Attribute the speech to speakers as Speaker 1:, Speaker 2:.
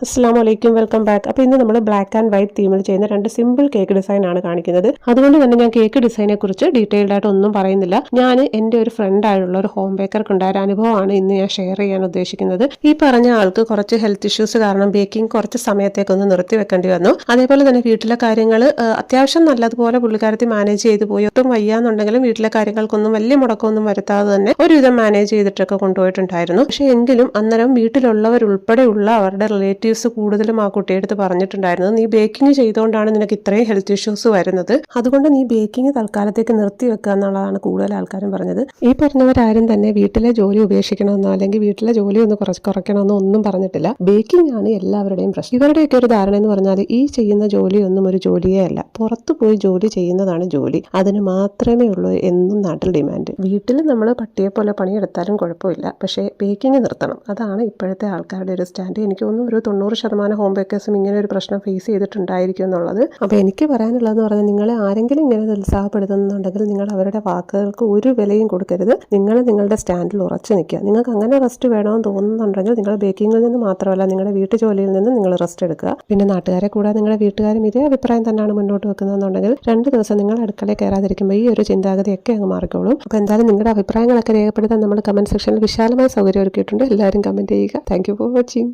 Speaker 1: അസ്സലാമു അലൈക്കും, welcome back. അപ്പോൾ ഇന്ന് നമ്മൾ ബ്ലാക്ക് ആൻഡ് വൈറ്റ് തീമിൽ ചെയ്യുന്ന രണ്ട് സിമ്പിൾ കേക്ക് ഡിസൈൻ ആണ് കാണിക്കുന്നത്. അതുകൊണ്ട് തന്നെ ഞാൻ കേക്ക് ഡിസൈനെ കുറിച്ച് ഡീറ്റെയിൽഡ് ആയിട്ട് ഒന്നും പറയുന്നില്ല. ഞാൻ എൻ്റെ ഒരു ഫ്രണ്ട് ആയുള്ള ഒരു ഹോം ബേക്കർക്ക് ഉണ്ടായ ഒരു അനുഭവമാണ് ഇന്ന് ഞാൻ ഷെയർ ചെയ്യാൻ ഉദ്ദേശിക്കുന്നത്. ഈ പറഞ്ഞ ആൾക്ക് കുറച്ച് ഹെൽത്ത് ഇഷ്യൂസ് കാരണം ബേക്കിംഗ് കുറച്ച് സമയത്തേക്കൊന്ന് നിർത്തി വെക്കേണ്ടി വന്നു. അതേപോലെ തന്നെ വീട്ടിലെ കാര്യങ്ങൾ അത്യാവശ്യം നല്ലതുപോലെ പുള്ളിക്കാരത്തി മാനേജ് ചെയ്തു പോയി. ഒട്ടും വയ്യാന്നുണ്ടെങ്കിലും വീട്ടിലെ കാര്യങ്ങൾക്കൊന്നും വലിയ മുടക്കമൊന്നും വരുത്താതെ തന്നെ ഒരുവിധം മാനേജ് ചെയ്തിട്ടൊക്കെ കൊണ്ടുപോയിട്ടുണ്ടായിരുന്നു. പക്ഷേ എങ്കിലും അന്നേരം വീട്ടിലുള്ളവരുൾപ്പെടെയുള്ള അവരുടെ റിലേറ്റീവ്സ് കൂടുതലും ആ കുട്ടിയെടുത്ത് പറഞ്ഞിട്ടുണ്ടായിരുന്നു, നീ ബേക്കിംഗ് ചെയ്തുകൊണ്ടാണ് നിനക്ക് ഇത്രയും ഹെൽത്ത് ഇഷ്യൂസ് വരുന്നത്, അതുകൊണ്ട് നീ ബേക്കിംഗ് തൽക്കാലത്തേക്ക് നിർത്തി വെക്കുക എന്നുള്ളതാണ് കൂടുതൽ ആൾക്കാരും പറഞ്ഞത്. ഈ പറഞ്ഞവരാരും തന്നെ വീട്ടിലെ ജോലി ഉപേക്ഷിക്കണമെന്നോ അല്ലെങ്കിൽ വീട്ടിലെ ജോലി ഒന്ന് കുറയ്ക്കണമെന്നോ ഒന്നും പറഞ്ഞിട്ടില്ല. ബേക്കിംഗ് ആണ് എല്ലാവരുടെയും പ്രശ്നം. ഇവരുടെയൊക്കെ ഒരു ധാരണ എന്ന് പറഞ്ഞാൽ ഈ ചെയ്യുന്ന ജോലിയൊന്നും ഒരു ജോലിയേ അല്ല, പുറത്തു പോയി ജോലി ചെയ്യുന്നതാണ് ജോലി, അതിന് മാത്രമേ ഉള്ളൂ എന്നും നാട്ടിൽ ഡിമാൻഡ്. വീട്ടിൽ നമ്മൾ പട്ടിയെ പോലെ പണിയെടുത്താലും കുഴപ്പമില്ല, പക്ഷേ ബേക്കിംഗ് നിർത്തണം, അതാണ് ഇപ്പോഴത്തെ ആൾക്കാരുടെ ഒരു സ്റ്റാൻഡ്. എനിക്ക് തോന്നുന്നു ഒരു 90% ഹോം ബേക്കേഴ്സും ഇങ്ങനെ ഒരു പ്രശ്നം ഫേസ് ചെയ്തിട്ടുണ്ടായിരിക്കും എന്നുള്ളത്. അപ്പോൾ എനിക്ക് പറയാനുള്ളതെന്ന് പറഞ്ഞാൽ, നിങ്ങളെ ആരെങ്കിലും ഇങ്ങനെ നിരുത്സാഹപ്പെടുത്തുന്നുണ്ടെങ്കിൽ നിങ്ങൾ അവരുടെ വാക്കുകൾക്ക് ഒരു വിലയും കൊടുക്കരുത്. നിങ്ങൾ നിങ്ങളുടെ സ്റ്റാൻഡിൽ ഉറച്ചു നിൽക്കുക. നിങ്ങൾക്ക് അങ്ങനെ റെസ്റ്റ് വേണമെന്ന് തോന്നുന്നുണ്ടെങ്കിൽ നിങ്ങൾ ബേക്കിങ്ങിൽ നിന്ന് മാത്രമല്ല നിങ്ങളുടെ വീട്ടു ജോലിയിൽ നിന്ന് നിങ്ങൾ റെസ്റ്റ് എടുക്കുക. പിന്നെ നാട്ടുകാരെ കൂടാതെ നിങ്ങളുടെ വീട്ടുകാരും ഇതേ അഭിപ്രായം തന്നെയാണ് മുന്നോട്ട് വെക്കുന്നതെന്നുണ്ടെങ്കിൽ 2 ദിവസം നിങ്ങൾ അടുക്കളയിൽ കയറാതിരിക്കുമ്പോൾ ഈ ഒരു ചിന്താഗതിയൊക്കെ അങ്ങ് മാറിക്കോളും. അപ്പോൾ എന്തായാലും നിങ്ങളുടെ അഭിപ്രായങ്ങളൊക്കെ രേഖപ്പെടുത്താൻ നമ്മൾ കമൻറ്റ് സെക്ഷനിൽ വിശാലമായ സൗകര്യം ഒരുക്കിയിട്ടുണ്ട്. എല്ലാവരും കമൻറ്റ് ചെയ്യുക. Thank you for watching.